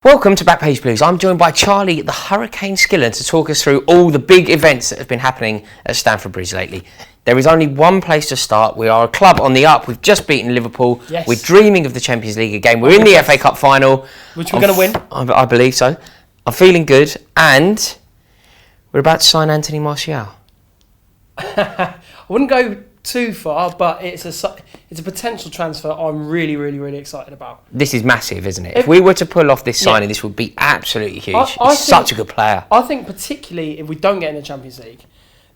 Welcome to Backpage Blues. I'm joined by Charlie the Hurricane Skillen to talk us through all the big events that have been happening at Stamford Bridge lately. There is only one place to start. We are a club on the up. We've just beaten Liverpool. Yes. We're dreaming of the Champions League again. We're in the FA Cup final. Which we're going to win. I believe so. I'm feeling good. And we're about to sign Anthony Martial. I wouldn't go too far, but it's a potential transfer I'm really excited about. This is massive, isn't it? If we were to pull off this signing, this would be absolutely huge. He's such a good player. I think particularly if we don't get in the Champions League,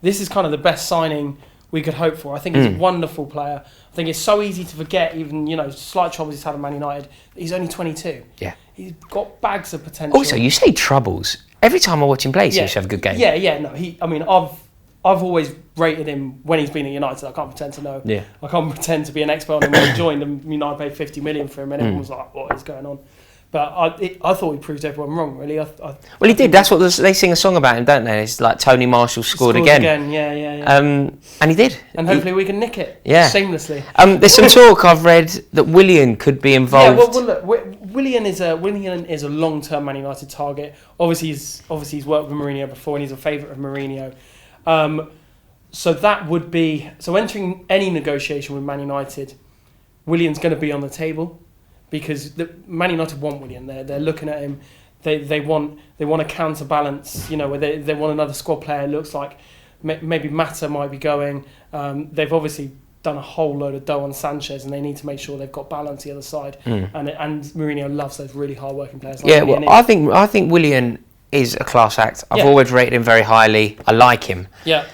this is kind of the best signing we could hope for. I think he's a wonderful player. I think it's so easy to forget, even, slight troubles he's had at Man United. He's only 22. Yeah. He's got bags of potential. Also, you say troubles. Every time I watch him play, he seems to have a good game. Yeah. No, I've always rated him when he's been at United. I can't pretend to know. Yeah. I can't pretend to be an expert on him when he joined and United paid 50 million for him and everyone was like, what is going on? But I thought he proved everyone wrong, really. Well, he did. That's what they sing a song about him, don't they? It's like Tony Marshall scored again. Yeah. And he did. And hopefully we can nick it shamelessly. There's some talk I've read that Willian could be involved. Yeah, well look, Willian is a long-term Man United target. Obviously he's worked with Mourinho before and he's a favourite of Mourinho. So that would be... So entering any negotiation with Man United, Willian's going to be on the table because Man United want Willian. They're looking at him. They want a counterbalance, where they want another squad player. It looks like maybe Mata might be going. They've obviously done a whole load of dough on Sanchez and they need to make sure they've got balance the other side. And Mourinho loves those really hard-working players. Like Willian. I think Willian is a class act. I've always rated him very highly. I like him. Yeah.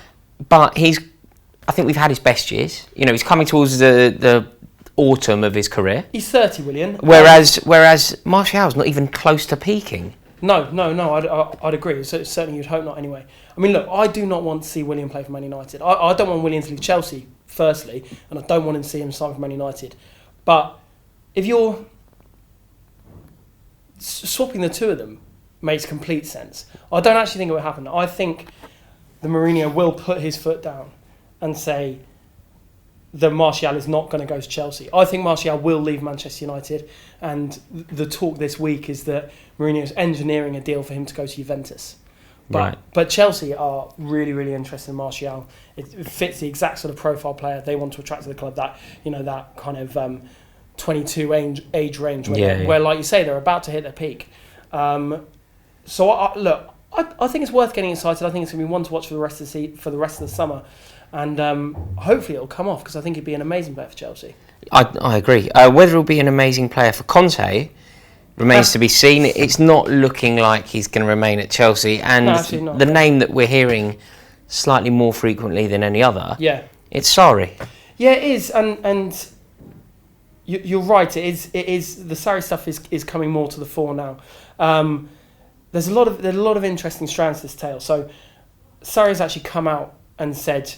But I think we've had his best years. He's coming towards the autumn of his career. He's 30, Willian. Whereas Martial's not even close to peaking. No, I'd agree. So certainly you'd hope not anyway. I mean, look, I do not want to see Willian play for Man United. I don't want Willian to leave Chelsea, firstly, and I don't want to see him sign for Man United. But if you're swapping the two of them, makes complete sense. I don't actually think it will happen. I think the Mourinho will put his foot down and say that Martial is not going to go to Chelsea. I think Martial will leave Manchester United, and the talk this week is that Mourinho is engineering a deal for him to go to Juventus. But Chelsea are really interested in Martial. It fits the exact sort of profile player they want to attract to the club. That that kind of 22 age range where, like you say, they're about to hit their peak. So I think it's worth getting excited. I think it's going to be one to watch for the rest of the summer, and hopefully it'll come off because I think it'd be an amazing player for Chelsea. I agree. Whether it'll be an amazing player for Conte remains to be seen. It's not looking like he's going to remain at Chelsea, and the name that we're hearing slightly more frequently than any other. Yeah, it's Sarri. Yeah, it is, and you're right. It is. The Sarri stuff is coming more to the fore now. There's a lot of interesting strands to this tale. So Sarri has actually come out and said,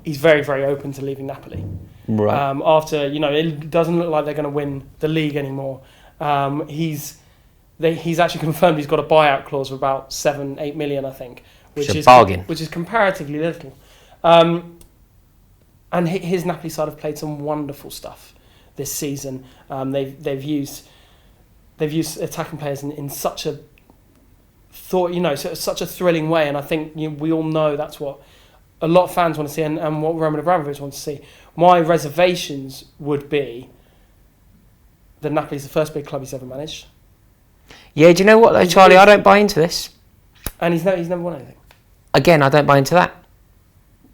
he's very open to leaving Napoli. Right. After it doesn't look like they're going to win the league anymore. He's actually confirmed he's got a buyout clause of about 7-8 million, I think, which is a bargain. Which is comparatively little. And his Napoli side have played some wonderful stuff this season. They've used attacking players in such a such a thrilling way, and I think we all know that's what a lot of fans want to see, and what Roman Abramovich wants to see. My reservations would be that Napoli's the first big club he's ever managed. Yeah, do you know what though, Charlie? I don't buy into this. And he's never won anything. Again, I don't buy into that.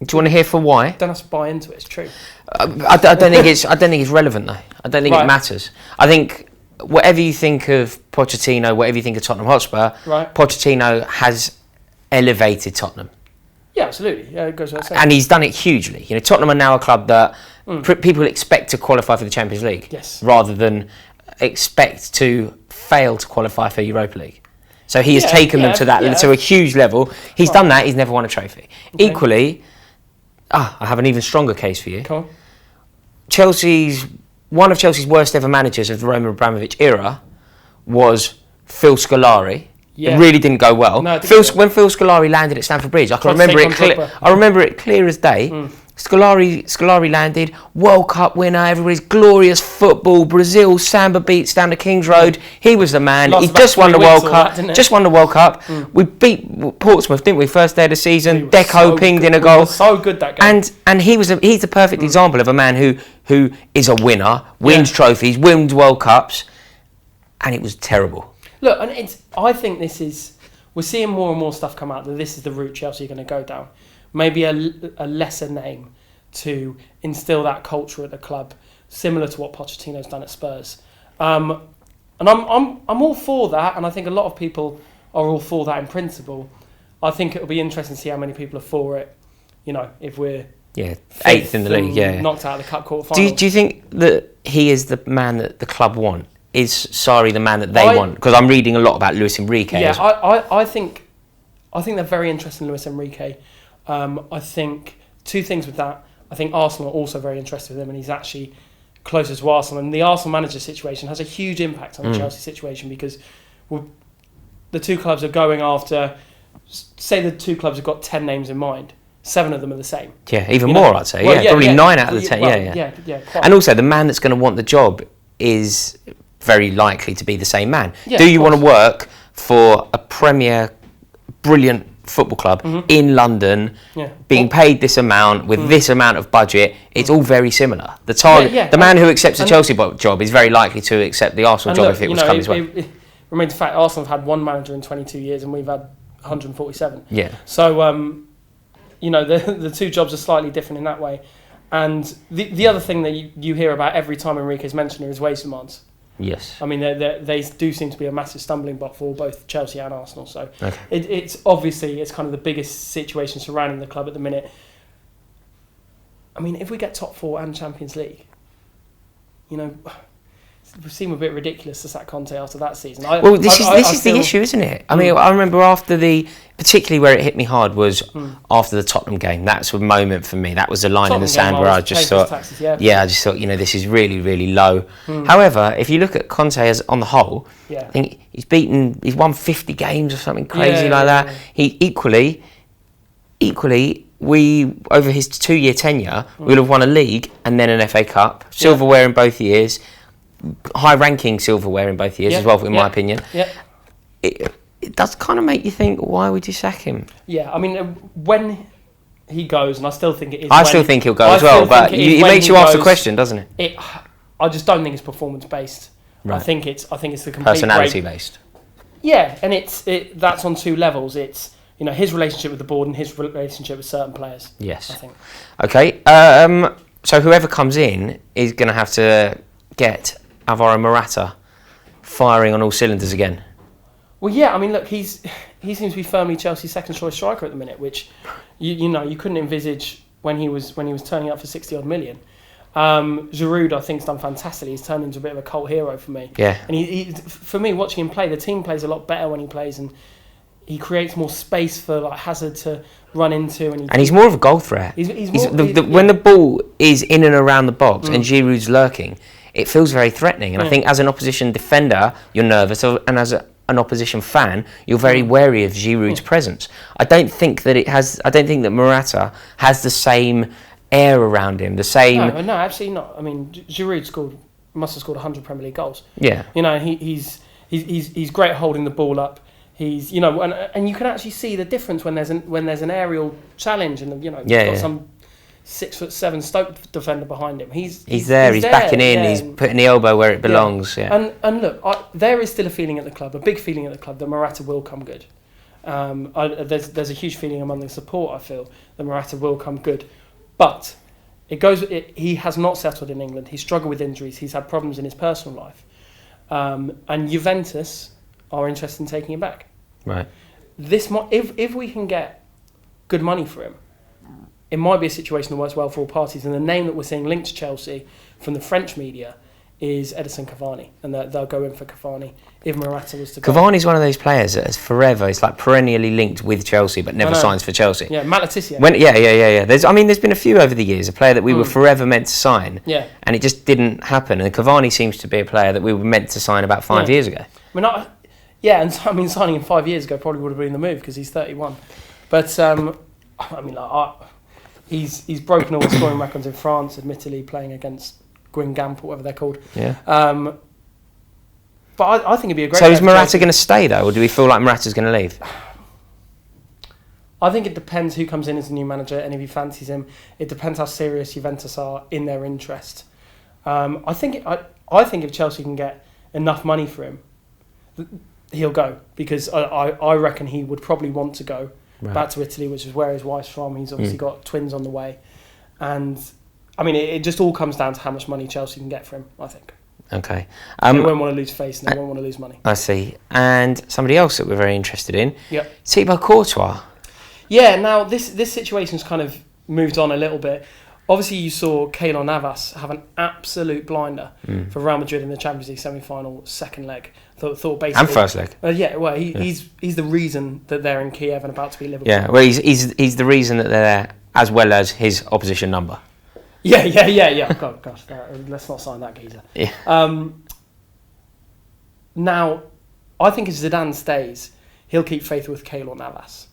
Do you want to hear for why? Don't have to buy into it. It's true. I don't think it's relevant though. I don't think it matters. I think whatever you think of Pochettino, whatever you think of Tottenham Hotspur, Pochettino has elevated Tottenham. Yeah, absolutely. Yeah, it goes without saying. And he's done it hugely. Tottenham are now a club that people expect to qualify for the Champions League, rather than expect to fail to qualify for Europa League. So he has taken them to a huge level. He's done that. He's never won a trophy. Okay. Equally, I have an even stronger case for you. Come on. One of Chelsea's worst ever managers of the Roman Abramovich era was Phil Scolari. Yeah. It really didn't go well. No, when Phil Scolari landed at Stamford Bridge, I remember it clear as day. Scolari landed, World Cup winner, everybody's glorious football, Brazil, samba beats down the King's Road. He was the man. He just won the World Cup. We beat Portsmouth, didn't we? First day of the season. Deco pinged in a goal. We were so good that game. And he's the perfect example of a man who is a winner, wins trophies, wins World Cups, and it was terrible. Look, and I think we're seeing more and more stuff come out that this is the route Chelsea are going to go down. Maybe a lesser name to instill that culture at the club, similar to what Pochettino's done at Spurs. And I'm all for that, and I think a lot of people are all for that in principle. I think it'll be interesting to see how many people are for it. You know, if we're eighth in the league, knocked out of the cup quarter final. Do you think that he is the man that the club want? Is Sarri the man that they want? Because I'm reading a lot about Luis Enrique. Yeah, I think they're very interested in Luis Enrique. I think two things with that. I think Arsenal are also very interested with him, and he's actually closer to Arsenal. And the Arsenal manager situation has a huge impact on the Chelsea situation, because the two clubs are going after. Say the two clubs have got 10 names in mind. 7 of them are the same. Yeah, even more, I'd say. Probably 9 out of the 10. Yeah. Quite. And also, the man that's going to want the job is very likely to be the same man. Yeah, do you want to work for a premier, brilliant football club in London, being paid this amount with this amount of budget? It's all very similar. The man who accepts a Chelsea job is very likely to accept the Arsenal job if it was coming his way. It remains a fact, Arsenal have had one manager in 22 years and we've had 147. Yeah. So, the two jobs are slightly different in that way. And the other thing that you hear about every time Enrique's mentioned is wage demands. Yes. I mean, they do seem to be a massive stumbling block for both Chelsea and Arsenal. So it's obviously kind of the biggest situation surrounding the club at the minute. I mean, if we get top 4 and Champions League, it seem a bit ridiculous to sack Conte after that season. This is the issue, isn't it? I mean, I remember particularly where it hit me hard was after the Tottenham game. That's a moment for me. That was a line in the sand where I just thought, this is really, really low. However, if you look at Conte as on the whole, I think he's won 50 games or something crazy like that. He equally, we over his 2-year tenure, we'll have won a league and then an FA Cup, silverware in both years. High-ranking silverware in both years as well, in my opinion. Yeah. It does kind of make you think, why would you sack him? Yeah, I mean, when he goes, and I still think it is. I still think he'll go as well, but it makes you ask the question, doesn't it? I just don't think it's performance-based. Right. I think it's the complete personality-based. Yeah, and that's on 2 levels. It's his relationship with the board and his relationship with certain players. Yes. I think. Okay. So whoever comes in is going to have to get Alvaro Morata firing on all cylinders again. Well, yeah, I mean, look, he seems to be firmly Chelsea's second choice striker at the minute, which you couldn't envisage when he was turning up for 60 odd million. Giroud, I think, has done fantastically. He's turned into a bit of a cult hero for me. Yeah. And he for me, watching him play, the team plays a lot better when he plays, and he creates more space for Hazard to run into, and he's more of a goal threat. When the ball is in and around the box and Giroud's lurking, it feels very threatening. And I think as an opposition defender, you're nervous, and as an opposition fan, you're very wary of Giroud's presence. I don't think that Morata has the same air around him. The same. No, absolutely not. I mean, Giroud must have scored 100 Premier League goals. Yeah. He's great at holding the ball up. He's and you can actually see the difference when there's an aerial challenge, and got some 6'7" Stoke defender behind him. He's there. He's backing in. He's putting the elbow where it belongs. Yeah. And look, there is still a feeling at the club, a big feeling at the club, that Morata will come good. There's a huge feeling among the support, I feel, that Morata will come good, but he has not settled in England. He's struggled with injuries. He's had problems in his personal life, and Juventus are interested in taking him back. Right. If we can get good money for him, it might be a situation that works well for all parties. And the name that we're seeing linked to Chelsea from the French media is Edison Cavani, and they'll go in for Cavani if Morata was to go. Cavani's one of those players that is forever. It's like perennially linked with Chelsea, but never signs for Chelsea. Yeah, Matt Letizia. Yeah. There's been a few over the years. A player that we were forever meant to sign, and it just didn't happen. And Cavani seems to be a player that we were meant to sign about 5 years ago. Signing him 5 years ago probably would have been the move because he's 31. But He's broken all the scoring records in France, admittedly playing against Guingamp or whatever they're called. Yeah. But I think it'd be a great. So is Morata going to stay though, or do we feel like Morata's going to leave? I think it depends who comes in as the new manager and if he fancies him. It depends how serious Juventus are in their interest. I think if Chelsea can get enough money for him, he'll go, because I reckon he would probably want to go back to Italy, which is where his wife's from. He's obviously got twins on the way, and I mean it just all comes down to how much money Chelsea can get for him, I think. Okay. They won't want to lose face and they won't want to lose money. I see. And somebody else that we're very interested in. Yep. Thibaut Courtois. Yeah. Now this situation's kind of moved on a little bit. Obviously, you saw Keylor Navas have an absolute blinder for Real Madrid in the Champions League semi-final, second leg. Thought basically, and first leg. Yeah, well, he's the reason that they're in Kiev and about to be Liverpool. Yeah, well, he's the reason that they're there, as well as his opposition number. Yeah. Gosh, let's not sign that geezer. Yeah. Now, I think if Zidane stays, he'll keep faith with Keylor Navas.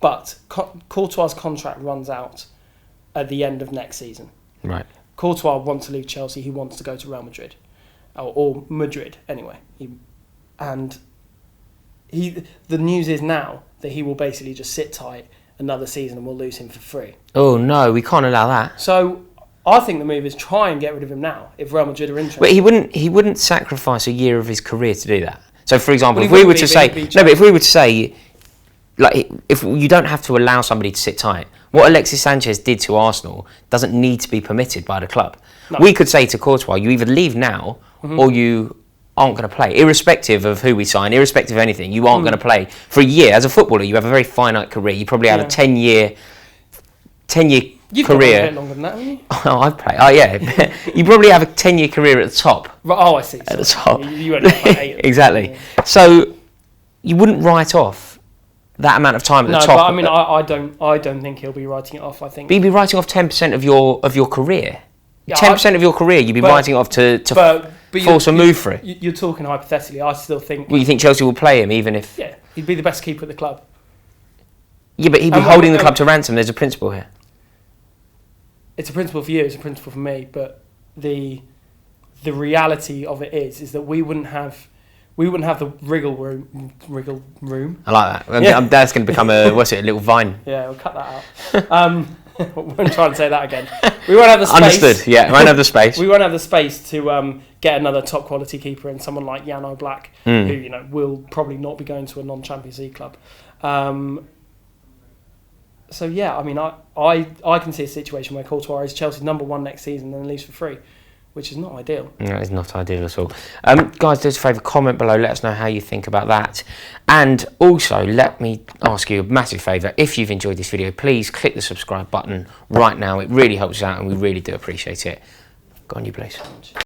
But Courtois' contract runs out at the end of next season. Right. Courtois wants to leave Chelsea. He wants to go to Real Madrid, or Madrid anyway. The news is now that he will basically just sit tight another season and we'll lose him for free. Oh no, we can't allow that. So I think the move is try and get rid of him now if Real Madrid are interested. But he wouldn't sacrifice a year of his career to do that. So for example, if we were to say, like, if you don't have to allow somebody to sit tight, what Alexis Sanchez did to Arsenal doesn't need to be permitted by the club. No. We could say to Courtois, you either leave now or you aren't going to play, irrespective of who we sign, irrespective of anything. You aren't going to play for a year. As a footballer, you have a very finite career. You probably have a 10-year You've career. Got a bit longer than that, haven't you? Oh, I've played. Oh, yeah. You probably have a 10-year career at the top. Oh, I see. At the top. You went like 8. Exactly. Yeah. So you wouldn't write off that amount of time at the top. No, but I mean, I don't think he'll be writing it off. I think. But you'd be writing off 10% of your career. 10% of your career, you'd be writing off to force a move for it. You're talking hypothetically. I still think. Well, you think Chelsea will play him even if? Yeah, he'd be the best keeper at the club. Yeah, but he'd be holding the club to ransom. There's a principle here. It's a principle for you. It's a principle for me. But the reality of it is that we wouldn't have the wriggle room. I like that. Yeah. That's going to become a little vine. Yeah, we'll cut that out. Won't try and say that again. We won't have the space. Understood. Yeah, we won't have the space. We won't have the space to get another top quality keeper in, someone like Jan Oblak, who will probably not be going to a non-Champions League club. So yeah, I mean, I can see a situation where Courtois is Chelsea's number one next season and then leaves for free, which is not ideal. No, it's not ideal at all. Guys, do us a favour, comment below, let us know how you think about that. And also, let me ask you a massive favour. If you've enjoyed this video, please click the subscribe button right now. It really helps us out and we really do appreciate it. Go on, you please.